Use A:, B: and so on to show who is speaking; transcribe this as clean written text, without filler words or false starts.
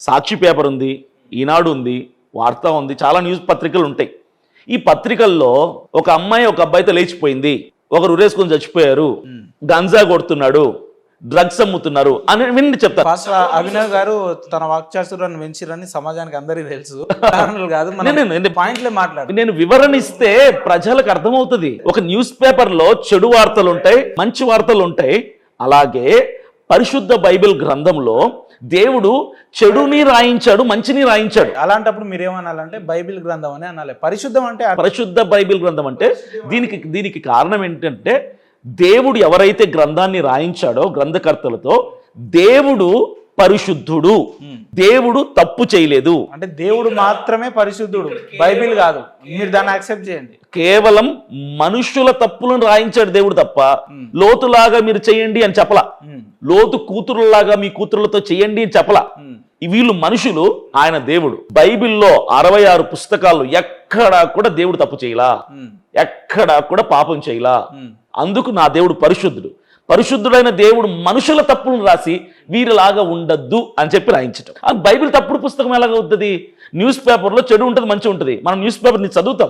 A: సాక్షి paper ఉంది, ఈనాడు ఉంది, వార్త ఉంది, చాలా న్యూస్ పత్రికలు ఉంటాయి. ఈ పత్రికల్లో ఒక అమ్మాయి ఒక అబ్బాయితో లేచిపోయింది, ఒకరు ఉరేసుకొని చచ్చిపోయారు, గంజా కొడుతున్నాడు, డ్రగ్స్ అమ్ముతున్నారు అని విని చెప్తారు.
B: పాస్టర్ అభినవ్ గారు తన వాక్చాతుర్యాన్ని పెంచిరని సమాజానికి అందరికీ తెలుసు. కారణాలు కాదు, పాయింట్లే మాట్లాడు.
A: నేను వివరణ ఇస్తే ప్రజలకు అర్థమవుతుంది. ఒక న్యూస్ పేపర్ లో చెడు వార్తలు ఉంటాయి, మంచి వార్తలు ఉంటాయి. అలాగే పరిశుద్ధ బైబిల్ గ్రంథంలో దేవుడు చెడుని రాయించాడు, మంచిని రాయించాడు.
B: అలాంటప్పుడు మీరేమనాలంటే బైబిల్ గ్రంథం అని అనాలి. పరిశుద్ధం అంటే
A: పరిశుద్ధ బైబిల్ గ్రంథం అంటే దీనికి కారణం ఏంటంటే దేవుడు ఎవరైతే గ్రంథాన్ని రాయించాడో గ్రంథకర్తలతో, దేవుడు పరిశుద్ధుడు, దేవుడు తప్పు చేయలేదు.
B: అంటే దేవుడు మాత్రమే పరిశుద్ధుడు, బైబిల్ కాదు. మీరు దాన్ని యాక్సెప్ట్ చేయండి.
A: కేవలం మనుషుల తప్పులను రాయించాడు దేవుడు తప్ప లోతులాగా మీరు చేయండి అని చెప్పలా, లోతు కూతురులాగా మీ కూతురులతో చేయండి అని చెప్పలా. వీళ్ళు మనుషులు, ఆయన దేవుడు. బైబిల్లో 66 పుస్తకాలు ఎక్కడా కూడా దేవుడు తప్పు చేయలా, ఎక్కడా కూడా పాపం చేయలా. అందుకు నా దేవుడు పరిశుద్ధుడు. పరిశుద్ధుడైన దేవుడు మనుషుల తప్పులను రాసి వీరిలాగా ఉండద్దు అని చెప్పి రాయించటం. బైబిల్ తప్పుడు పుస్తకం ఎలాగ అవుతుంది? న్యూస్ పేపర్లో చెడు ఉంటుంది, మంచి ఉంటుంది. మనం న్యూస్ పేపర్ని చదువుతాం.